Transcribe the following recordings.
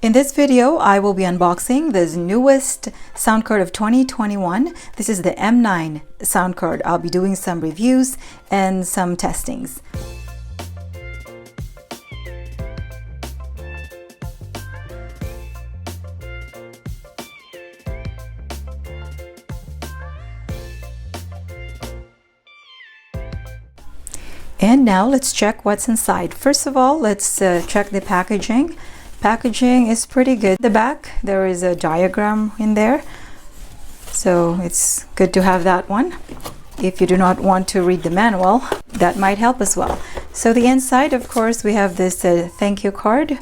In this video, I will be unboxing this newest sound card of 2021. This is the M9 sound card. I'll be doing some reviews and some testings. And now let's check what's inside. First of all, let's check the packaging. Packaging is pretty good. The back, there is a diagram in there, so it's good to have that one. If you do not want to read the manual, that might help as well. So the inside, of course, we have this thank you card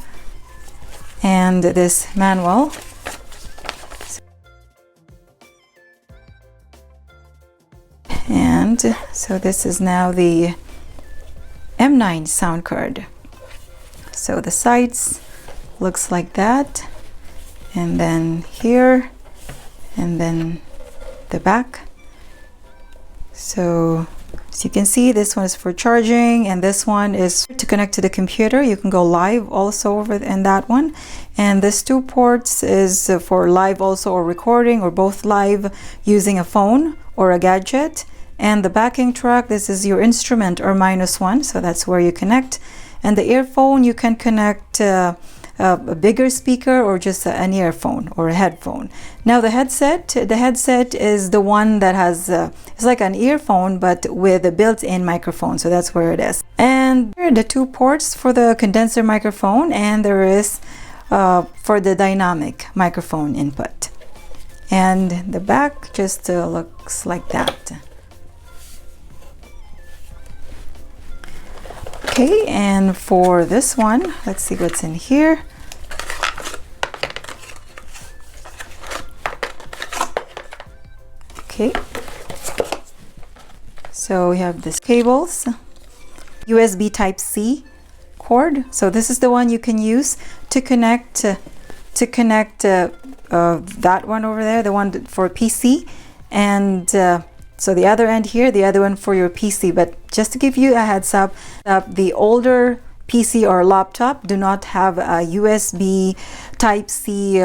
and this manual. And so this is now the M9 sound card. So the sides looks like that, and then here, and then the back. So as you can see, this one is for charging, and this one is to connect to the computer. You can go live also over in that one, and this 2 ports is for live also, or recording, or both live using a phone or a gadget. And the backing track, this is your instrument or -1, so that's where you connect. And the earphone, you can connect a bigger speaker or just an earphone or a headphone. Now the headset is the one that has it's like an earphone but with a built-in microphone, so that's where it is. And here are the 2 ports for the condenser microphone, and there is for the dynamic microphone input. And the back just looks like that. Okay, and for this one, let's see what's in here. Okay, so we have this cables, USB Type-C cord. So this is the one you can use to connect that one over there, the one for PC, and so the other end here, the other one for your PC. But just to give you a heads up, the older PC or laptop do not have a USB Type-C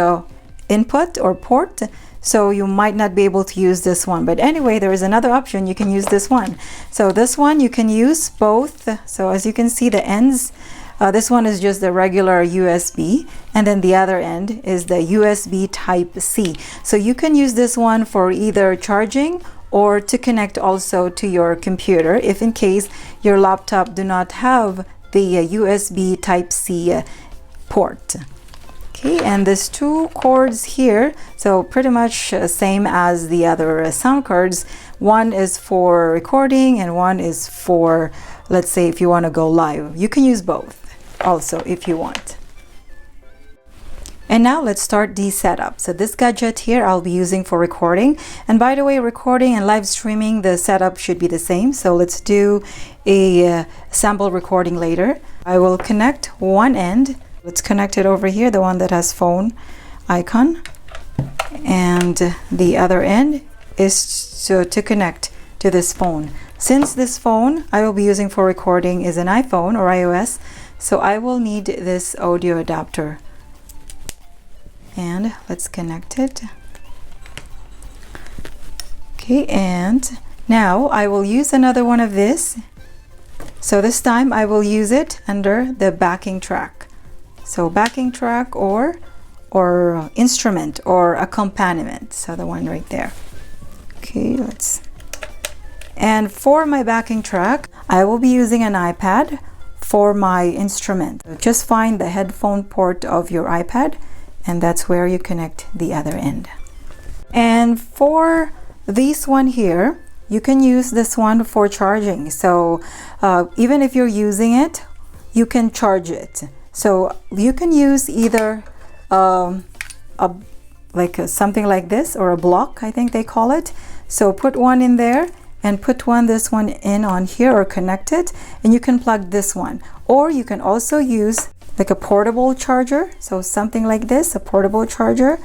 input or port, so you might not be able to use this one. But anyway, there is another option. You can use this one. So this one you can use both. So as you can see, the ends, this one is just the regular USB, and then the other end is the USB Type-C. So you can use this one for either charging or to connect also to your computer if in case your laptop do not have the USB Type-C port. Okay, and there's 2 cords here, so pretty much same as the other sound cards. One is for recording and one is for, let's say, if you want to go live. You can use both also if you want. And now let's start the setup. So this gadget here I'll be using for recording. And by the way, recording and live streaming, the setup should be the same. So let's do a sample recording later. I will connect one end. Let's connect it over here, the one that has phone icon. And the other end is to connect to this phone. Since this phone I will be using for recording is an iPhone or iOS, so I will need this audio adapter. And let's connect it. Okay, and now I will use another one of this. So this time I will use it under the backing track. So backing track or instrument or accompaniment. So the one right there. Okay, and for my backing track, I will be using an iPad. For my instrument, just find the headphone port of your iPad, and that's where you connect the other end. And for this one here, you can use this one for charging. So even if you're using it, you can charge it. So you can use either something like this, or a block, I think they call it. So put one in there and put this one in on here, or connect it, and you can plug this one. Or you can also use like a portable charger, so something like this, a portable charger,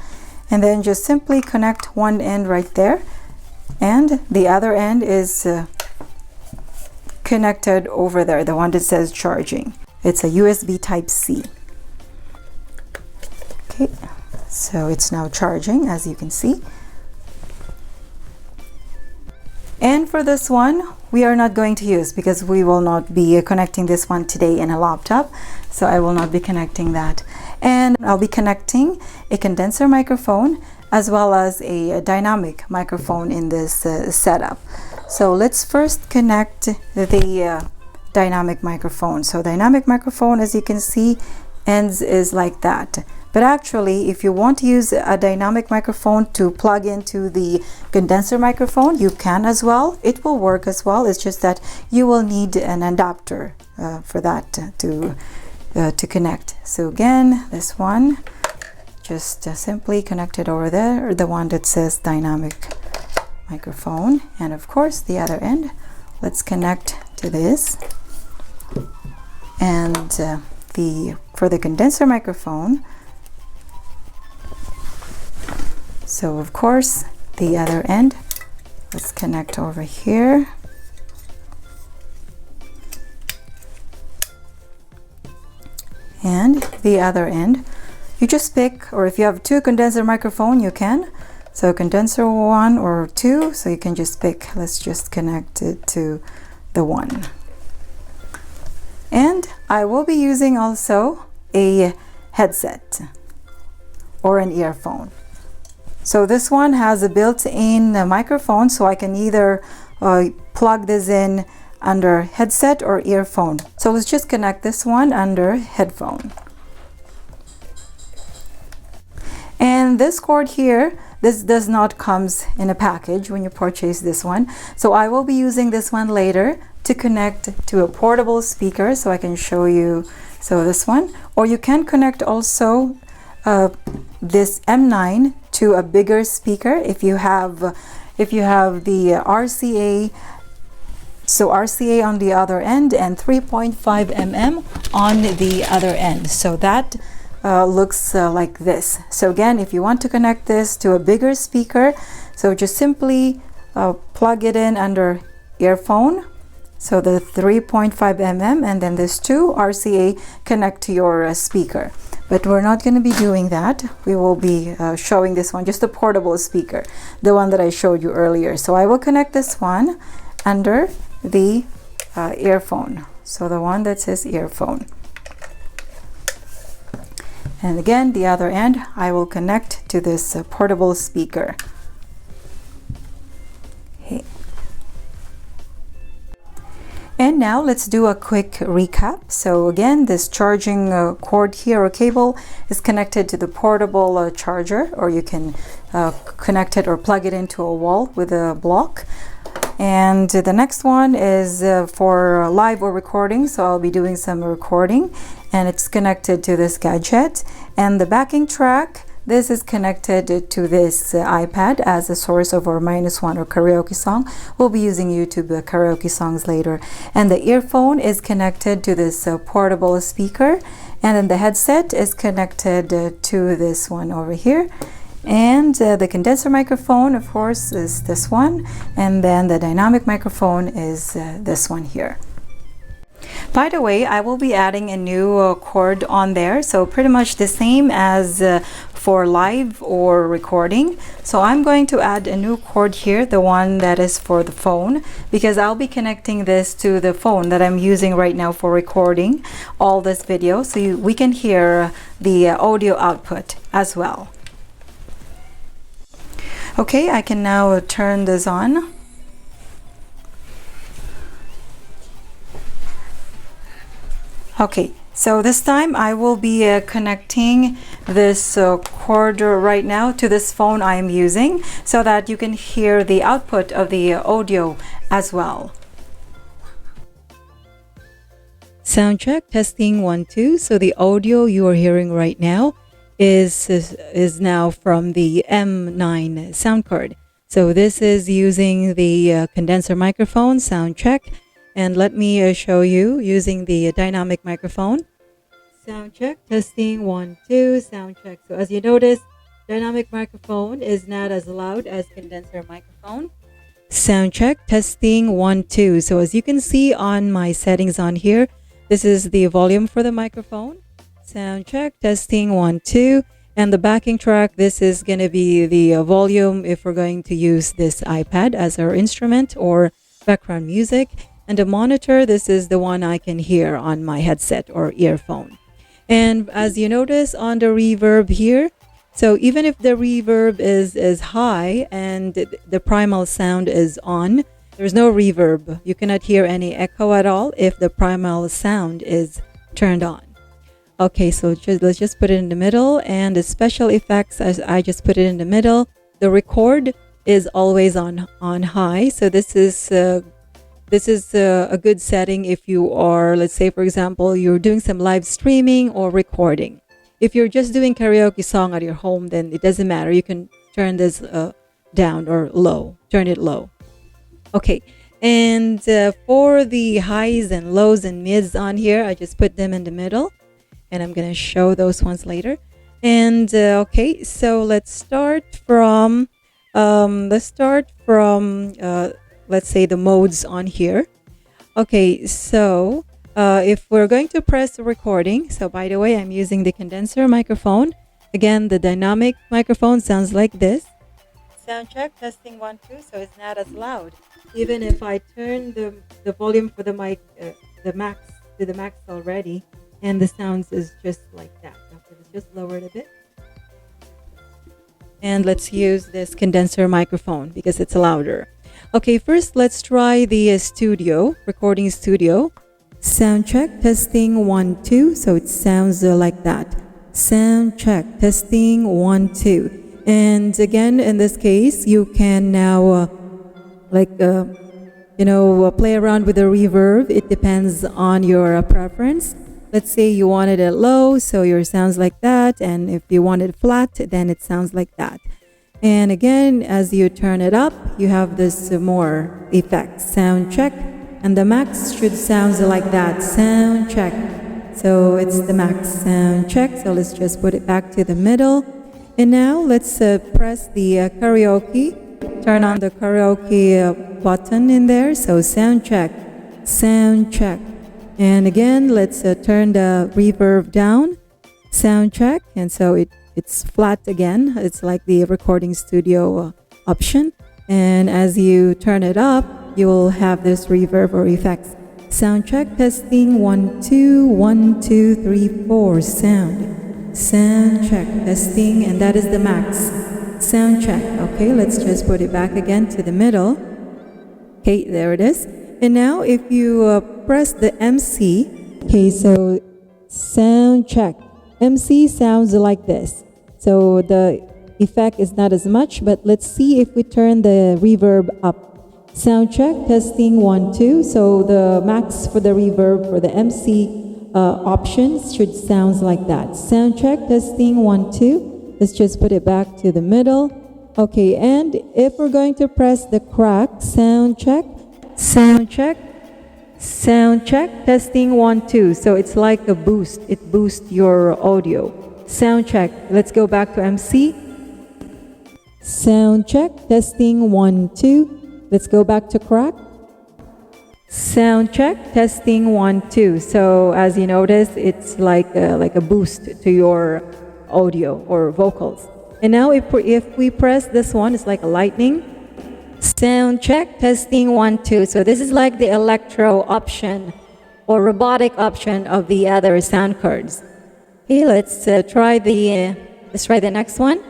and then just simply connect one end right there, and the other end is connected over there, the one that says charging. It's a USB Type-C. Okay, so it's now charging, as you can see. And for this one, we are not going to use, because we will not be connecting this one today in a laptop. So I will not be connecting that. And I'll be connecting a condenser microphone as well as a dynamic microphone in this setup. So let's first connect the dynamic microphone. So dynamic microphone, as you can see, ends is like that. But actually, if you want to use a dynamic microphone to plug into the condenser microphone, you can as well. It will work as well. It's just that you will need an adapter for that to connect. So again, this one, just simply connect it over there, the one that says dynamic microphone. And of course, the other end, let's connect to this. And for the condenser microphone, so of course, the other end, let's connect over here. And the other end, you just pick, or if you have two condenser microphone, you can. So condenser 1 or 2, so you can just pick. Let's just connect it to the 1. And I will be using also a headset or an earphone. So this one has a built-in microphone, so I can either plug this in under headset or earphone. So let's just connect this one under headphone. And this cord here, this does not comes in a package when you purchase this one. So I will be using this one later to connect to a portable speaker, so I can show you. So this one, or you can connect also this M9 to a bigger speaker if you have the RCA. So RCA on the other end and 3.5 mm on the other end. So that looks like this. So again, if you want to connect this to a bigger speaker, so just simply plug it in under earphone. So the 3.5 mm and then this 2 RCA connect to your speaker. But we're not going to be doing that. We will be showing this one, just a portable speaker, the one that I showed you earlier. So I will connect this one under the earphone. So the one that says earphone. And again, the other end, I will connect to this portable speaker. Okay. And now let's do a quick recap. So again, this charging cord here or cable is connected to the portable charger, or you can connect it or plug it into a wall with a block. And the next one is for live or recording. So I'll be doing some recording, and it's connected to this gadget. And the backing track, this is connected to this iPad as a source of our -1 or karaoke song. We'll be using YouTube karaoke songs later. And the earphone is connected to this portable speaker. And then the headset is connected to this one over here. And the condenser microphone, of course, is this one. And then the dynamic microphone is this one here. By the way, I will be adding a new cord on there, so pretty much the same as for live or recording. So I'm going to add a new cord here, the one that is for the phone, because I'll be connecting this to the phone that I'm using right now for recording all this video, so we can hear the audio output as well. Okay, I can now turn this on. Okay, so this time I will be connecting this cord right now to this phone I am using, so that you can hear the output of the audio as well. Sound check, testing 1 2. So the audio you are hearing right now is now from the M9 sound card. So this is using the condenser microphone. Sound check. And let me show you using the dynamic microphone. Sound check, testing 1 2, sound check. So as you notice, dynamic microphone is not as loud as condenser microphone. Sound check, testing 1 2. So as you can see on my settings on here, this is the volume for the microphone. Sound check, testing 1 2. And the backing track, this is going to be the volume if we're going to use this iPad as our instrument or background music. And the monitor, this is the one I can hear on my headset or earphone. And as you notice on the reverb here, so even if the reverb is high and the primal sound is on, there's no reverb. You cannot hear any echo at all if the primal sound is turned on. Okay, so let's just put it in the middle, and the special effects, as I just put it in the middle. The record is always on high, so this is a good setting if you are, let's say for example, you're doing some live streaming or recording. If you're just doing karaoke song at your home, then it doesn't matter. You can turn this down or low. Turn it low. Okay, and for the highs and lows and mids on here, I just put them in the middle. And I'm going to show those ones later. And okay, so let's start from let's say the modes on here. Okay, so if we're going to press recording, so by the way, I'm using the condenser microphone. Again, the dynamic microphone sounds like this. Sound check, testing 1 2, so it's not as loud. Even if I turn the volume for the mic the max to the max already, and the sounds is just like that. Okay, let's just lower it a bit. And let's use this condenser microphone because it's louder. Okay, first let's try the studio, recording studio. Sound check, testing 1 2. So it sounds like that. Sound check, testing 1 2. And again, in this case, you can now play around with the reverb. It depends on your preference. Let's say you wanted it low, so your sounds like that. And if you want it flat, then it sounds like that. And again, as you turn it up, you have this more effects. Sound check. And the max should sound like that. Sound check. So it's the max sound check. So let's just put it back to the middle. And now let's press the karaoke. Turn on the karaoke button in there. So sound check. Sound check. And again, let's turn the reverb down. Sound check. And so it's flat again. It's like the recording studio option. And as you turn it up, you will have this reverb or effects. Sound check, testing 1 2 1 2 3 4. Sound check, testing, and that is the max. Sound check. Okay, let's just put it back again to the middle. Okay, there it is. And now if you press the MC, okay, so sound check. MC sounds like this. So the effect is not as much, but let's see if we turn the reverb up. Sound check, testing 1 2. So the max for the reverb for the MC options should sound like that. Sound check, testing 1 2. Let's just put it back to the middle. Okay, and if we're going to press the crack, sound check, testing 1 2. So it's like a boost. It boosts your audio. Sound check. Let's go back to MC. Sound check, testing 1 2. Let's go back to crack. Sound check, testing 1 2. So as you notice, it's like a boost to your audio or vocals. And now if we press this one, it's like a lightning. Sound check, testing 1 2. So this is like the electro option or robotic option of the other sound cards. Okay, let's try the next one.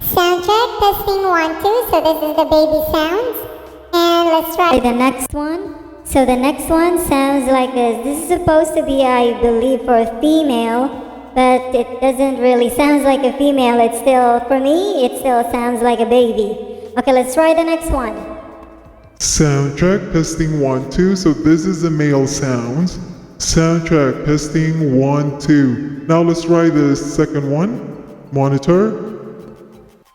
Sound check, testing 1 2. So this is the baby sounds. And let's try the next one. So the next one sounds like this. This is supposed to be, I believe, for a female, but it doesn't really sound like a female. It's still, for me, it still sounds like a baby. Okay, let's try the next one. Sound check, testing 1 2. So this is the male sounds. Sound check, testing 1 2. Now let's try the second one. Monitor.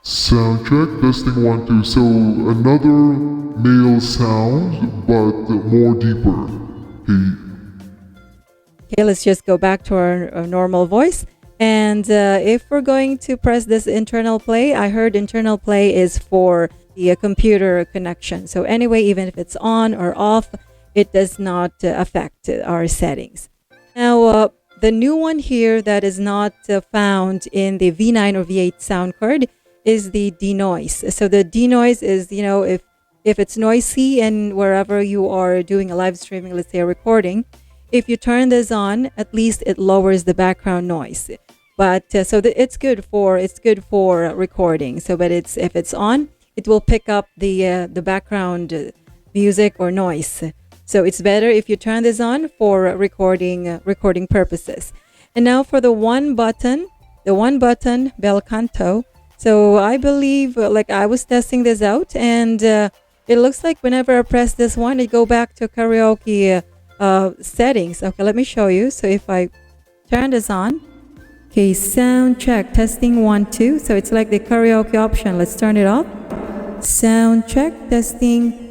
Sound check, testing 1 2. So another male sound, but more deeper. Okay, let's just go back to our normal voice. And if we're going to press this internal play, I heard internal play is for the computer connection. So anyway, even if it's on or off, it does not affect our settings. Now, the new one here that is not found in the V9 or V8 sound card is the denoise. So the denoise is, if it's noisy and wherever you are doing a live streaming, let's say a recording, if you turn this on, at least it lowers the background noise. But it's good for recording. So, but if it's on, it will pick up the background music or noise. So it's better if you turn this on for recording purposes. And now for the one button bel canto. So I believe, like I was testing this out, and it looks like whenever I press this one, it go back to karaoke settings. Okay, let me show you. So if I turn this on, okay, sound check, testing 1 2. So it's like the karaoke option. Let's turn it off. Sound check, testing.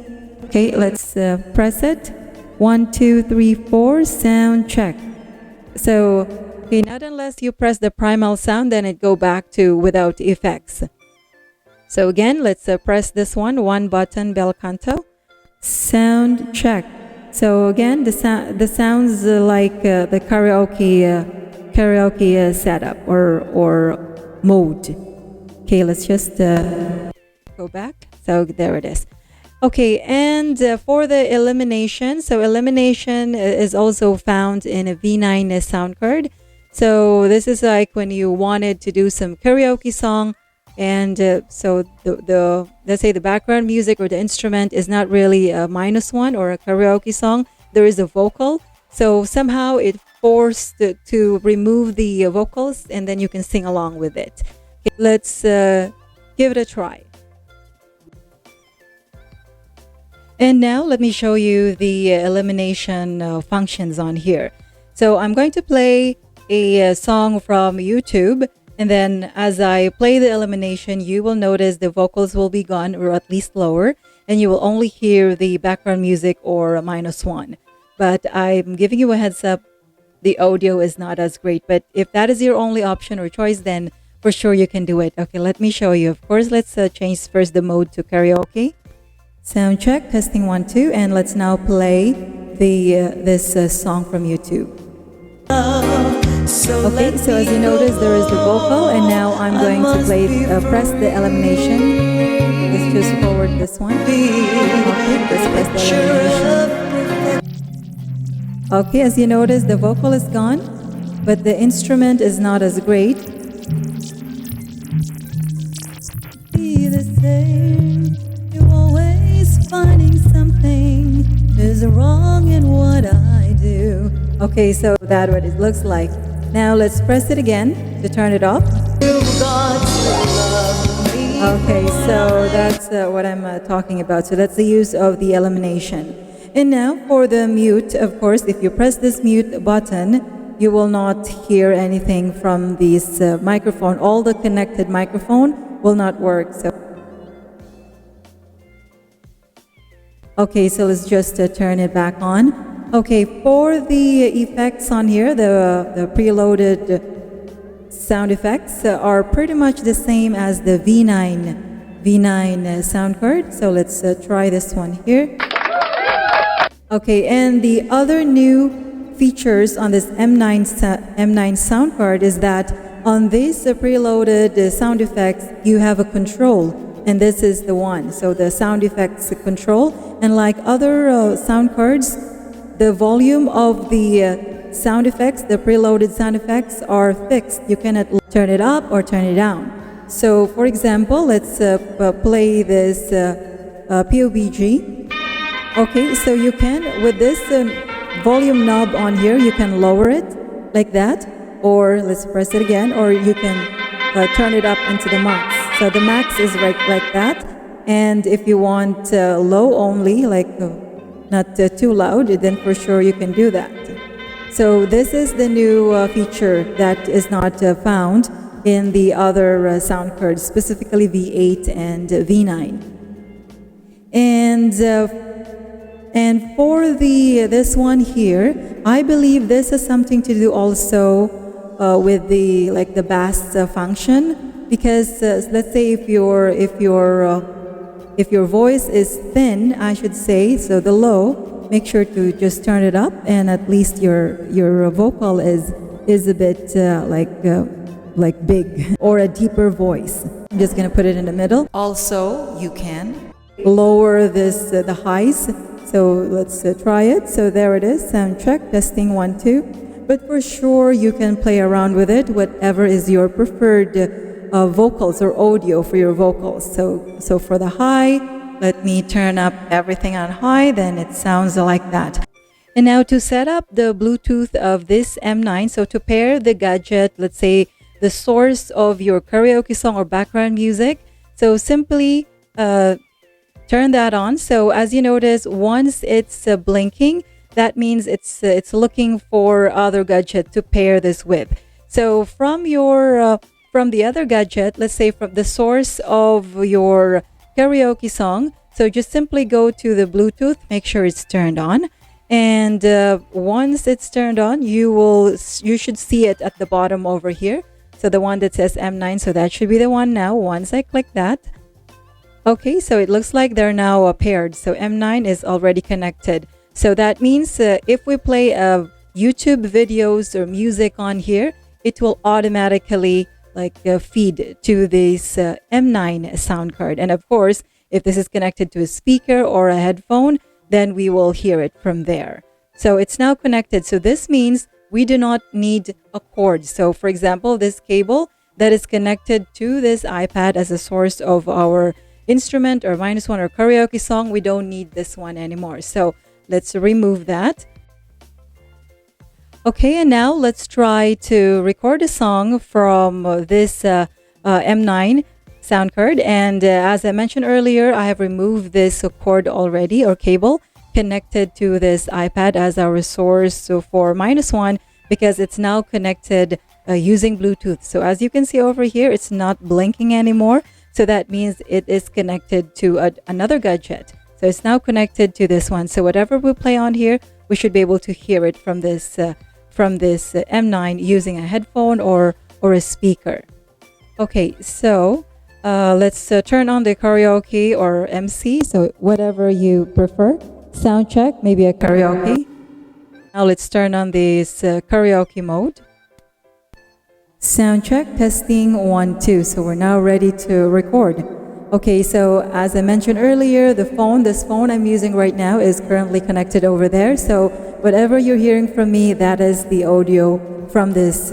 Okay, let's press it. 1 2 3 4, sound check. So, okay, not unless you press the primal sound, then it go back to without effects. So again, let's press this one button bel canto, sound check. So again, the sounds like the karaoke setup or mode. Okay, let's just go back. So there it is. Okay, and for the elimination, so elimination is also found in a V9 sound card. So this is like when you wanted to do some karaoke song, and so the let's say the background music or the instrument is not really a -1 or a karaoke song. There is a vocal, so somehow it forced to remove the vocals, and then you can sing along with it. Okay, let's give it a try. And now let me show you the elimination functions on here. So I'm going to play a song from YouTube, and then as I play the elimination, you will notice the vocals will be gone, or at least lower, and you will only hear the background music or a -1. But I'm giving you a heads up, the audio is not as great. But if that is your only option or choice, then for sure you can do it. Okay, let me show you. Of course, let's change first the mode to karaoke. Sound check, testing 1 2, and let's now play this song from YouTube. Okay, so as you notice, there is the vocal, and now I'm going to press the elimination. Let's just forward this one. Okay, let's press the elimination. Okay, as you notice, the vocal is gone, but the instrument is not as great. Be the same, you're always finding something is wrong in what I do. Okay, so that's what it looks like. Now let's press it again to turn it off. Okay, so that's what I'm talking about. So that's the use of the elimination. And now for the mute, of course, if you press this mute button, you will not hear anything from this microphone. All the connected microphone will not work. So, okay, so let's just turn it back on. Okay, for the effects on here, the preloaded sound effects are pretty much the same as the V9 sound card. So let's try this one here. Okay, and the other new features on this M9 sound card is that on this preloaded sound effects, you have a control, and this is the one. So the sound effects control, and like other sound cards, the volume of the sound effects, the preloaded sound effects are fixed. You cannot turn it up or turn it down. So for example, let's play this POBG. Okay, so you can, with this volume knob on here, you can lower it like that, or let's press it again, or you can turn it up into the max. So the max is right like that, and if you want low only, like not too loud, then for sure you can do that. So this is the new feature that is not found in the other sound cards, specifically V8 and V9. And for this one here, I believe this has something to do also with the bass function, because let's say if your voice is thin, I should say, so the low, make sure to just turn it up, and at least your vocal is is a bit like big or a deeper voice. I'm just going to put it in the middle. Also, you can lower this the highs. So let's try it. So there it is. Sound check, testing 1 2. But for sure, you can play around with it, whatever is your preferred vocals or audio for your vocals. So for the high, let me turn up everything on high, then it sounds like that. And now to set up the Bluetooth of this M9, so to pair the gadget, let's say the source of your karaoke song or background music, so simply turn that on. So as you notice, once it's blinking, that means it's looking for other gadget to pair this with. So from your from the other gadget, let's say from the source of your karaoke song, so just simply go to the Bluetooth, make sure it's turned on, and once it's turned on, you should see it at the bottom over here. So the one that says M9, so that should be the one now. Once I click that, okay, so it looks like they're now paired. So M9 is already connected. So that means if we play YouTube videos or music on here, it will automatically feed to this M9 sound card. And of course, if this is connected to a speaker or a headphone, then we will hear it from there. So it's now connected. So this means we do not need a cord. So for example, this cable that is connected to this iPad as a source of our instrument or -1 or karaoke song, we don't need this one anymore. So let's remove that. Okay, and now let's try to record a song from this M9 sound card. And as I mentioned earlier, I have removed this cord already, or cable, connected to this iPad as our source for -1, because it's now connected using Bluetooth. So as you can see over here, it's not blinking anymore. So that means it is connected to another gadget. So it's now connected to this one. So whatever we play on here, we should be able to hear it from this M9 using a headphone or a speaker. Okay, so let's turn on the karaoke or MC. So whatever you prefer. Sound check, maybe a karaoke. Now let's turn on this karaoke mode. Sound check, testing 1 2. So we're now ready to record. Okay, so as I mentioned earlier, this phone I'm using right now is currently connected over there. So whatever you're hearing from me, that is the audio from this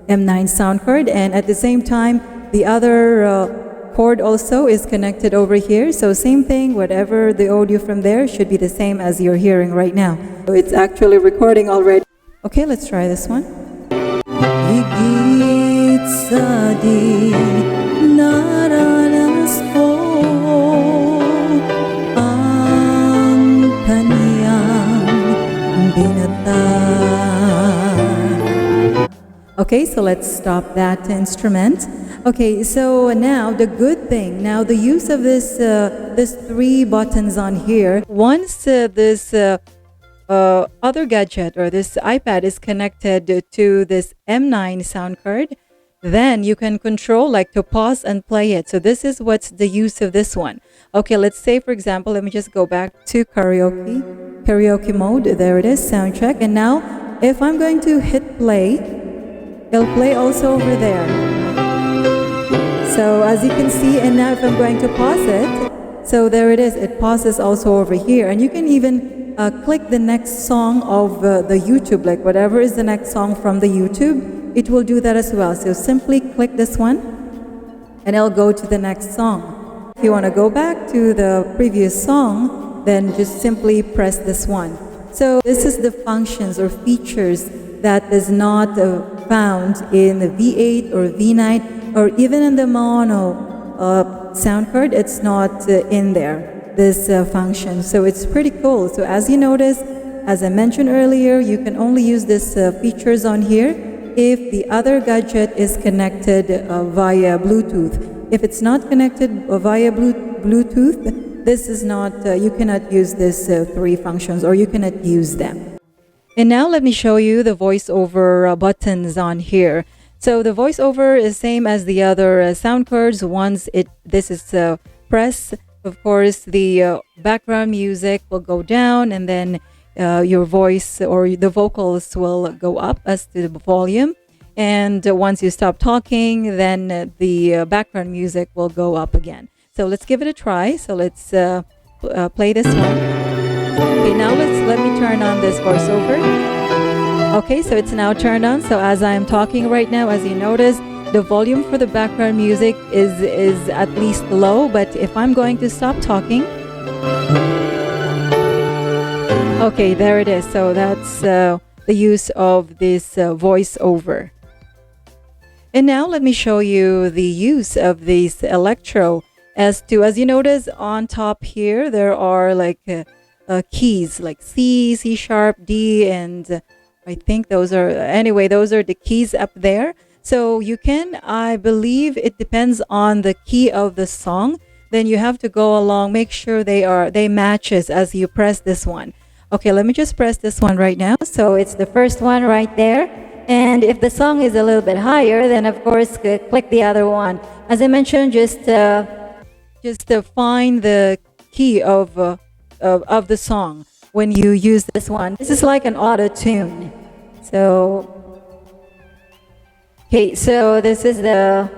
M9 sound card. And at the same time, the other cord also is connected over here. So same thing, whatever the audio from there should be the same as you're hearing right now. So it's actually recording already. Okay, let's try this one. Higit sa di naranas ko ang kaniyang binatag. Okay, so let's stop that instrument. Okay, so now the good thing, now the use of this 3 buttons on here, once this other gadget or this iPad is connected to this M9 sound card, then you can control to pause and play it. So this is what's the use of this one. Okay, let's say for example, let me just go back to karaoke mode. There it is, sound check. And now if I'm going to hit play, it'll play also over there. So as you can see, and now if I'm going to pause it, so there it is, it pauses also over here. And you can even click the next song of the YouTube, whatever is the next song from the YouTube, it will do that as well. So simply click this one and it'll go to the next song. If you want to go back to the previous song, then just simply press this one. So this is the functions or features that is not found in the V8 or V9 or even in the mono sound card. It's not in there, this function. So it's pretty cool. So as you notice, as I mentioned earlier, you can only use this features on here if the other gadget is connected via Bluetooth. If it's not connected via Bluetooth, this is not, you cannot use this 3 functions, or you cannot use them. And now let me show you the voiceover buttons on here. So the voiceover is same as the other sound cards. Once this is pressed, of course, the background music will go down, and then your voice or the vocals will go up as to the volume. And once you stop talking, then the background music will go up again. So let's give it a try. So let's play this one. Okay, now let me turn on this voiceover. Okay, so it's now turned on. So as I am talking right now, as you notice, the volume for the background music is at least low. But if I'm going to stop talking, okay, there it is. So that's the use of this voiceover. And now let me show you the use of this Electro S2. As you notice on top here, there are like keys like C, C sharp, D, and I think those are the keys up there. So you can, I believe it depends on the key of the song. Then you have to go along, make sure they matches as you press this one. Okay, let me just press this one right now. So it's the first one right there. And if the song is a little bit higher, then of course click the other one. As I mentioned, just find the key of the song when you use this one. This is like an auto tune. So okay, so this is the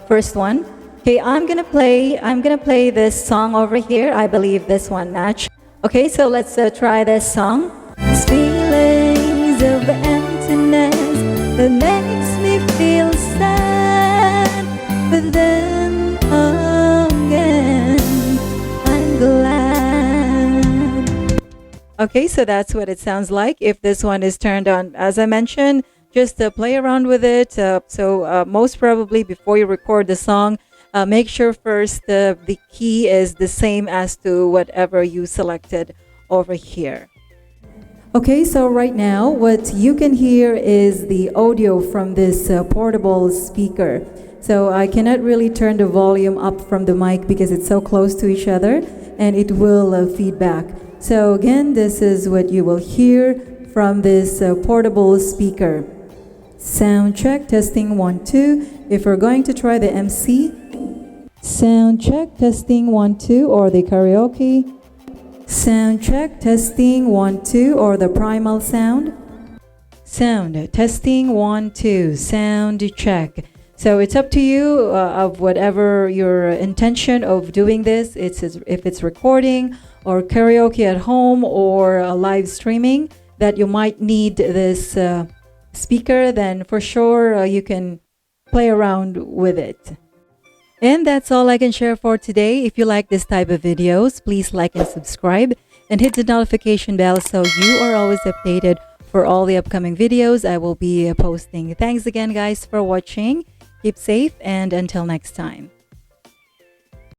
first one. Okay, I'm gonna play this song over here. I believe this one match. Okay, so let's try this song. These feelings of emptiness that makes me feel sad, but then again I'm glad. Okay, so that's what it sounds like if this one is turned on. As I mentioned, just play around with it. So most probably before you record the song, make sure first the key is the same as to whatever you selected over here. Okay, so right now what you can hear is the audio from this portable speaker. So I cannot really turn the volume up from the mic because it's so close to each other and it will feedback. So again, this is what you will hear from this portable speaker. Sound check, testing 1 2. If we're going to try the MC, sound check, testing 1 2, or the karaoke. Sound check, testing 1 2, or the primal sound. Sound testing 1 2, sound check. So it's up to you of whatever your intention of doing this. If it's recording or karaoke at home or live streaming that you might need this speaker, then for sure you can play around with it. And that's all I can share for today. If you like this type of videos, please like and subscribe and hit the notification bell so you are always updated for all the upcoming videos I will be posting. Thanks again, guys, for watching. Keep safe, and until next time.